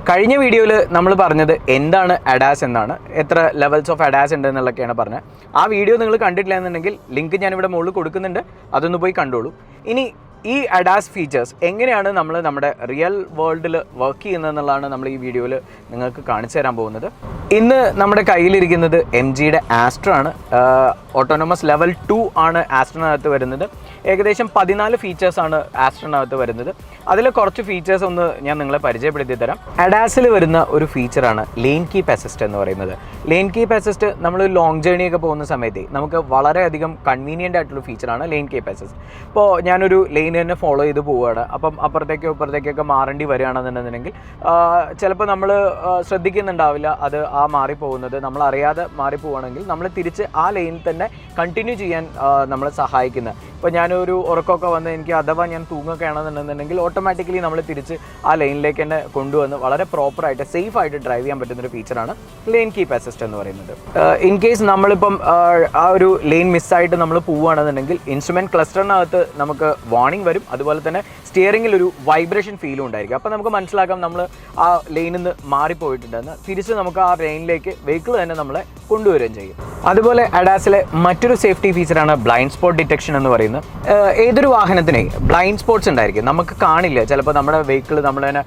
കഴിഞ്ഞ വീഡിയോയിൽ നമ്മൾ പറഞ്ഞത് എന്താണ് ADAS എന്നാണ്, എത്ര ലെവൽസ് ഓഫ് ADAS ഉണ്ട് എന്നുള്ളതൊക്കെയാണ് പറഞ്ഞത്. ആ വീഡിയോ നിങ്ങൾ കണ്ടിട്ടില്ല എന്നുണ്ടെങ്കിൽ ലിങ്ക് ഞാനിവിടെ മുകളിൽ കൊടുക്കുന്നുണ്ട്, അതൊന്ന് പോയി കണ്ടോളൂ. ഇനി ഈ ADAS ഫീച്ചേഴ്സ് എങ്ങനെയാണ് നമ്മൾ നമ്മുടെ റിയൽ വേൾഡിൽ വർക്ക് ചെയ്യുന്നതെന്നുള്ളതാണ് നമ്മൾ ഈ വീഡിയോയിൽ നിങ്ങൾക്ക് കാണിച്ചു തരാൻ പോകുന്നത്. ഇന്ന് നമ്മുടെ കയ്യിലിരിക്കുന്നത് MGയുടെ ആസ്ട്ര ആണ്. ഓട്ടോണമസ് ലെവൽ 2 ആണ് ആസ്ട്രനകത്ത് വരുന്നത്. ഏകദേശം 14 ഫീച്ചേഴ്സാണ് ആസ്ട്രനകത്ത് വരുന്നത്. അതിൽ കുറച്ച് ഫീച്ചേഴ്സ് ഒന്ന് ഞാൻ നിങ്ങളെ പരിചയപ്പെടുത്തി തരാം. ADASൽ വരുന്ന ഒരു ഫീച്ചറാണ് ലെയിൻ കീപ്പ് അസിസ്റ്റ് എന്ന് പറയുന്നത്. ലെയിൻ കീപ്പ് അസിസ്റ്റ് നമ്മൾ ലോങ് ജേണിയൊക്കെ പോകുന്ന സമയത്ത് നമുക്ക് വളരെയധികം കൺവീനിയൻ്റ് ആയിട്ടുള്ള ഫീച്ചറാണ് ലെയിൻ കീപ്പ് അസിസ്റ്റ്. ഇപ്പോൾ ഞാനൊരു ലെയിൻ തന്നെ ഫോളോ ചെയ്ത് പോവുകയാണ്, അപ്പം അപ്പുറത്തേക്കോ ഇപ്പുറത്തേക്കൊക്കെ മാറേണ്ടി വരികയാണെന്നുണ്ടെങ്കിൽ ചിലപ്പോൾ നമ്മൾ ശ്രദ്ധിക്കുന്നുണ്ടാവില്ല അത് ആ മാറിപ്പോകുന്നത്. നമ്മൾ അറിയാതെ മാറിപ്പോവുകയാണെങ്കിൽ നമ്മൾ തിരിച്ച് ആ ലൈനിൽ തന്നെ കണ്ടിന്യൂ ചെയ്യാൻ നമ്മളെ സഹായിക്കുന്നത്. ഇപ്പോൾ ഞാനൊരു ഉറക്കമൊക്കെ വന്ന് എനിക്ക് അഥവാ ഞാൻ തൂങ്ങൊക്കെ ആണെന്നുണ്ടെന്നുണ്ടെങ്കിൽ ഓട്ടോമാറ്റിക്കലി നമ്മൾ തിരിച്ച് ആ ലൈനിലേക്ക് തന്നെ കൊണ്ടുവന്ന് വളരെ പ്രോപ്പറായിട്ട് സേഫായിട്ട് ഡ്രൈവ് ചെയ്യാൻ പറ്റുന്നൊരു ഫീച്ചറാണ് ലെയിൻ കീപ്പ് അസിസ്റ്റ് എന്ന് പറയുന്നത്. ഇൻ കേസ് നമ്മളിപ്പം ആ ഒരു ലൈൻ മിസ്സായിട്ട് നമ്മൾ പോവുകയാണെന്നുണ്ടെങ്കിൽ ഇൻസ്ട്രുമെൻറ്റ് ക്ലസ്റ്ററിനകത്ത് നമുക്ക് വാർണിംഗ് വരും. അതുപോലെ തന്നെ സ്റ്റിയറിംഗിൽ ഒരു വൈബ്രേഷൻ ഫീലും ഉണ്ടായിരിക്കും. അപ്പോൾ നമുക്ക് മനസ്സിലാക്കാം നമ്മൾ ആ ലൈനിൽ നിന്ന് മാറിപ്പോയിട്ടുണ്ടെന്ന്. തിരിച്ച് നമുക്ക് ആ ലൈനിലേക്ക് വെഹിക്കിൾ തന്നെ നമ്മളെ കൊണ്ടുവരികയും ചെയ്യും. അതുപോലെ ADASലെ മറ്റൊരു സേഫ്റ്റി ഫീച്ചറാണ് ബ്ലൈൻഡ് സ്പോട്ട് ഡിറ്റക്ഷൻ എന്ന് പറയുന്നത്. ഏതൊരു വാഹനത്തിനെ ബ്ലൈൻഡ് സ്പോട്ട്സ് ഉണ്ടായിരിക്കും, നമുക്ക് കാണില്ല. ചിലപ്പോൾ നമ്മുടെ വെഹിക്കിൾ നമ്മൾ തന്നെ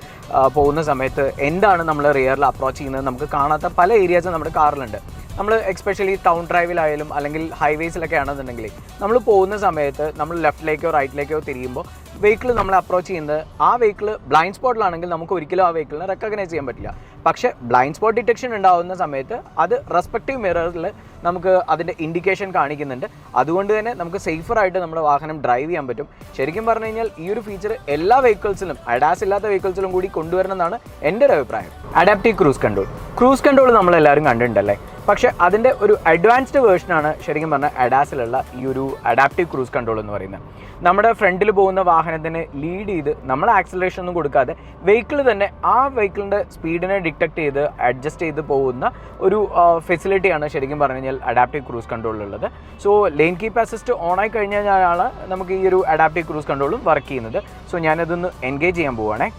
പോകുന്ന സമയത്ത് എന്താണ് നമ്മൾ റിയറിൽ അപ്രോച്ച് ചെയ്യുന്നത് നമുക്ക് കാണാത്ത പല ഏരിയാസും നമ്മുടെ കാറിലുണ്ട്. നമ്മൾ എക്സ്പെഷ്യലി ടൗൺ ഡ്രൈവിലായാലും അല്ലെങ്കിൽ ഹൈവേസിലൊക്കെ ആണെന്നുണ്ടെങ്കിൽ നമ്മൾ പോകുന്ന സമയത്ത് നമ്മൾ ലെഫ്റ്റിലേക്കോ റൈറ്റിലേക്കോ തിരിയുമ്പോൾ വെഹിക്കിൾ നമ്മളെ അപ്രോച്ച് ചെയ്യുന്നത് ആ വെഹിക്കിൾ ബ്ലൈൻഡ് സ്പോട്ടിലാണെങ്കിൽ നമുക്ക് ഒരിക്കലും ആ വെഹിക്കിളിനെ റെക്കഗ്നൈസ് ചെയ്യാൻ പറ്റില്ല. പക്ഷേ ബ്ലൈൻഡ് സ്പോട്ട് ഡിറ്റക്ഷൻ ഉണ്ടാകുന്ന സമയത്ത് അത് റെസ്പെക്റ്റീവ് മിററിൽ നമുക്ക് അതിൻ്റെ ഇൻഡിക്കേഷൻ കാണിക്കുന്നുണ്ട്. അതുകൊണ്ട് തന്നെ നമുക്ക് സേഫറായിട്ട് നമ്മുടെ വാഹനം ഡ്രൈവ് ചെയ്യാൻ പറ്റും. ശരിക്കും പറഞ്ഞു കഴിഞ്ഞാൽ ഈ ഒരു ഫീച്ചർ എല്ലാ വെഹിക്കിൾസിലും ADAS ഇല്ലാത്ത വെഹിക്കിൾസിലും കൂടി കൊണ്ടുവരണമെന്നാണ് എൻ്റെ ഒരു അഭിപ്രായം. അഡാപ്റ്റീവ് ക്രൂസ് കൺട്രോൾ നമ്മളെല്ലാവരും കണ്ടിട്ടുണ്ടല്ലേ, പക്ഷേ അതിൻ്റെ ഒരു അഡ്വാൻസ്ഡ് വേർഷനാണ് ശരിക്കും പറഞ്ഞാൽ ADASലുള്ള ഈ ഒരു അഡാപ്റ്റീവ് ക്രൂസ് കൺട്രോൾ എന്ന് പറയുന്നത്. നമ്മുടെ ഫ്രണ്ടിൽ പോകുന്ന വാഹനത്തിന് ലീഡ് ചെയ്ത് നമ്മൾ ആക്സിലറേഷൻ ഒന്നും കൊടുക്കാതെ വെഹിക്കിൾ തന്നെ ആ വെഹിക്കിളിൻ്റെ സ്പീഡിനെ ഡിറ്റക്ട് ചെയ്ത് അഡ്ജസ്റ്റ് ചെയ്ത് പോകുന്ന ഒരു ഫെസിലിറ്റിയാണ് ശരിക്കും പറഞ്ഞു കഴിഞ്ഞാൽ അഡാപ്റ്റീവ് ക്രൂസ് കൺട്രോളിലുള്ളത്. സോ ലെയിൻ കീപ്പ് അസിസ്റ്റ് ഓണായി കഴിഞ്ഞാലാണ് നമുക്ക് ഈ ഒരു അഡാപ്റ്റീവ് ക്രൂസ് കൺട്രോളും വർക്ക് ചെയ്യുന്നത്. സോ ഞാനതൊന്ന് എൻഗേജ് ചെയ്യാൻ പോവുകയാണേ.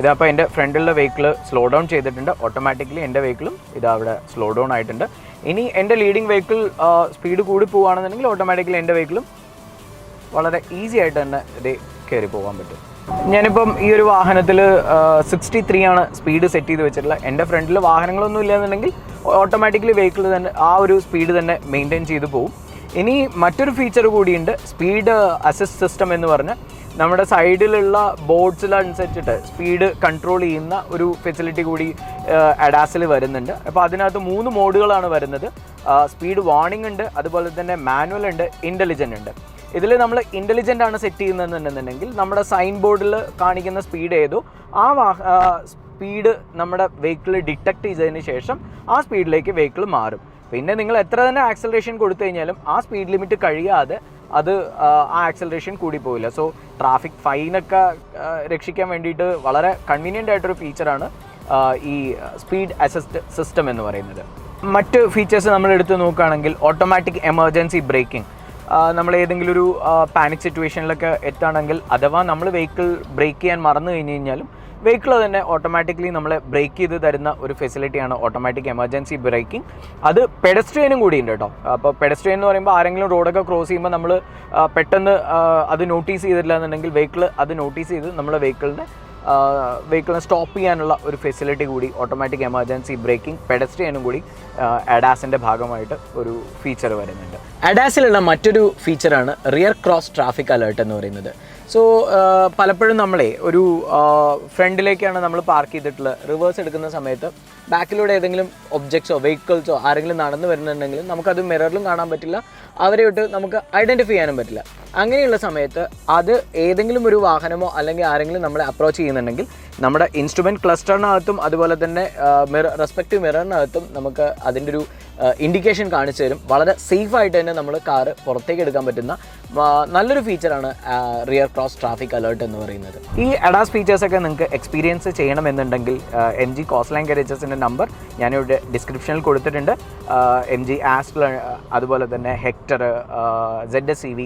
ഇതപ്പോൾ എൻ്റെ ഫ്രണ്ടിലുള്ള വെഹിക്കിൾ സ്ലോ ഡൗൺ ചെയ്തിട്ടുണ്ട്. ഓട്ടോമാറ്റിക്കലി എൻ്റെ വെഹിക്കിളും ഇതാ അവിടെ സ്ലോ ഡൗൺ ആയിട്ടുണ്ട്. ഇനി എൻ്റെ ലീഡിങ് വെഹിക്കിൾ സ്പീഡ് കൂടി പോവുകയാണെന്നുണ്ടെങ്കിൽ ഓട്ടോമാറ്റിക്കലി എൻ്റെ വെഹിക്കിളും വളരെ ഈസി ആയിട്ട് തന്നെ ഇത് കയറി പോകാൻ പറ്റും. ഞാനിപ്പം ഈ ഒരു വാഹനത്തിൽ 63 ആണ് സ്പീഡ് സെറ്റ് ചെയ്ത് വെച്ചിട്ടുള്ളത്. എൻ്റെ ഫ്രണ്ടിൽ വാഹനങ്ങളൊന്നും ഇല്ലയെന്നുണ്ടെങ്കിൽ ഓട്ടോമാറ്റിക്കലി വെഹിക്കിൾ തന്നെ ആ ഒരു സ്പീഡ് തന്നെ മെയിൻറ്റെയിൻ ചെയ്ത് പോകും. ഇനി മറ്റൊരു ഫീച്ചർ കൂടിയുണ്ട്, സ്പീഡ് അസിസ്റ്റ് സിസ്റ്റം എന്ന് പറഞ്ഞ് നമ്മുടെ സൈഡിലുള്ള ബോർഡ്സിലനുസരിച്ചിട്ട് സ്പീഡ് കൺട്രോൾ ചെയ്യുന്ന ഒരു ഫെസിലിറ്റി കൂടി ADASൽ വരുന്നുണ്ട്. അപ്പോൾ അതിനകത്ത് 3 മോഡുകളാണ് വരുന്നത്. സ്പീഡ് വാർണിംഗ് ഉണ്ട്, അതുപോലെ തന്നെ മാനുവൽ ഉണ്ട്, ഇൻ്റലിജൻ്റ് ഉണ്ട്. ഇതിൽ നമ്മൾ ഇൻ്റലിജൻ്റ് ആണ് സെറ്റ് ചെയ്യുന്നതെന്നുണ്ടെന്നുണ്ടെങ്കിൽ നമ്മുടെ സൈൻ ബോർഡിൽ കാണിക്കുന്ന സ്പീഡ് ഏതോ ആ സ്പീഡ് നമ്മുടെ വെഹിക്കിൾ ഡിറ്റക്ട് ചെയ്തതിന് ശേഷം ആ സ്പീഡിലേക്ക് വെഹിക്കിൾ മാറും. പിന്നെ നിങ്ങൾ എത്ര തന്നെ ആക്സലറേഷൻ കൊടുത്തു കഴിഞ്ഞാലും ആ സ്പീഡ് ലിമിറ്റ് കഴിയാതെ അത് ആ ആക്സലറേഷൻ കൂടി പോവില്ല. സോ ട്രാഫിക് ഫൈനൊക്കെ രക്ഷിക്കാൻ വേണ്ടിയിട്ട് വളരെ കൺവീനിയൻ്റ് ആയിട്ടൊരു ഫീച്ചറാണ് ഈ സ്പീഡ് അസിസ്റ്റ് സിസ്റ്റം എന്ന് പറയുന്നത്. മറ്റ് ഫീച്ചേഴ്സ് നമ്മൾ എടുത്ത് നോക്കുകയാണെങ്കിൽ ഓട്ടോമാറ്റിക് എമർജൻസി ബ്രേക്കിംഗ്. നമ്മൾ ഏതെങ്കിലും ഒരു പാനിക് സിറ്റുവേഷനിലൊക്കെ എത്തുകയാണെങ്കിൽ അഥവാ നമ്മൾ വെഹിക്കിൾ ബ്രേക്ക് ചെയ്യാൻ മറന്നു കഴിഞ്ഞ് കഴിഞ്ഞാലും വെഹിക്കിൾ തന്നെ ഓട്ടോമാറ്റിക്കലി നമ്മളെ ബ്രേക്ക് ചെയ്ത് തരുന്ന ഒരു ഫെസിലിറ്റിയാണ് ഓട്ടോമാറ്റിക് എമർജൻസി ബ്രേക്കിംഗ്. അത് പെഡസ്ട്രിയനും കൂടി ഉണ്ട് കേട്ടോ. അപ്പോൾ പെഡസ്ട്രിയൻ എന്ന് പറയുമ്പോൾ ആരെങ്കിലും റോഡൊക്കെ ക്രോസ് ചെയ്യുമ്പോൾ നമ്മൾ പെട്ടെന്ന് അത് നോട്ടീസ് ചെയ്തിട്ടില്ല എന്നുണ്ടെങ്കിൽ വെഹിക്കിൾ അത് നോട്ടീസ് ചെയ്ത് നമ്മളെ വെഹിക്കിളിനെ സ്റ്റോപ്പ് ചെയ്യാനുള്ള ഒരു ഫെസിലിറ്റി കൂടി ഓട്ടോമാറ്റിക് എമർജൻസി ബ്രേക്കിംഗ് പെഡസ്ട്രിയനും കൂടി ADASൻ്റെ ഭാഗമായിട്ട് ഒരു ഫീച്ചർ വരുന്നുണ്ട്. ADASലുള്ള മറ്റൊരു ഫീച്ചറാണ് റിയർ ക്രോസ് ട്രാഫിക് അലേർട്ട് എന്ന് പറയുന്നത്. സോ പലപ്പോഴും നമ്മളെ ഒരു ഫ്രണ്ടിലേക്കാണ് നമ്മൾ പാർക്ക് ചെയ്തിട്ടുള്ളത്, റിവേഴ്സ് എടുക്കുന്ന സമയത്ത് ബാക്കിലൂടെ ഏതെങ്കിലും ഒബ്ജക്ട്സോ വെഹിക്കിൾസോ ആരെങ്കിലും നടന്നു വരുന്നുണ്ടെങ്കിൽ നമുക്കത് മിററിലും കാണാൻ പറ്റില്ല, അവരെയൊട്ട് നമുക്ക് ഐഡൻറ്റിഫൈ ചെയ്യാനും പറ്റില്ല. അങ്ങനെയുള്ള സമയത്ത് അത് ഏതെങ്കിലും ഒരു വാഹനമോ അല്ലെങ്കിൽ ആരെങ്കിലും നമ്മളെ അപ്രോച്ച് ചെയ്യുന്നുണ്ടെങ്കിൽ നമ്മുടെ ഇൻസ്ട്രുമെൻറ്റ് ക്ലസ്റ്ററിനകത്തും അതുപോലെ തന്നെ റെസ്പെക്റ്റീവ് മിററിനകത്തും നമുക്ക് അതിൻ്റെ ഒരു ഇൻഡിക്കേഷൻ കാണിച്ചു തരും. വളരെ സേഫായിട്ട് തന്നെ നമ്മൾ കാറ് പുറത്തേക്ക് എടുക്കാൻ പറ്റുന്ന നല്ലൊരു ഫീച്ചറാണ് റിയർ ക്രോസ് ട്രാഫിക് അലേർട്ട് എന്ന് പറയുന്നത്. ഈ ADAS ഫീച്ചേഴ്സൊക്കെ നിങ്ങൾക്ക് എക്സ്പീരിയൻസ് ചെയ്യണമെന്നുണ്ടെങ്കിൽ MG കോസ്റ്റ്ലൈൻ ഗാരേജസിൻ്റെ നമ്പർ ഞാനിവിടെ ഡിസ്ക്രിപ്ഷനിൽ കൊടുത്തിട്ടുണ്ട്. MG ആസ്ട്ര, അതുപോലെ തന്നെ ഹെക്ടർ, ZSEV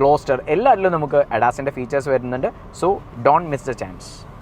ഗ്ലോസ്റ്റർ എല്ലാത്തിലും നമുക്ക് അഡാസിൻ്റെ ഫീച്ചേഴ്സ് വരുന്നുണ്ട്. So don't miss the chance.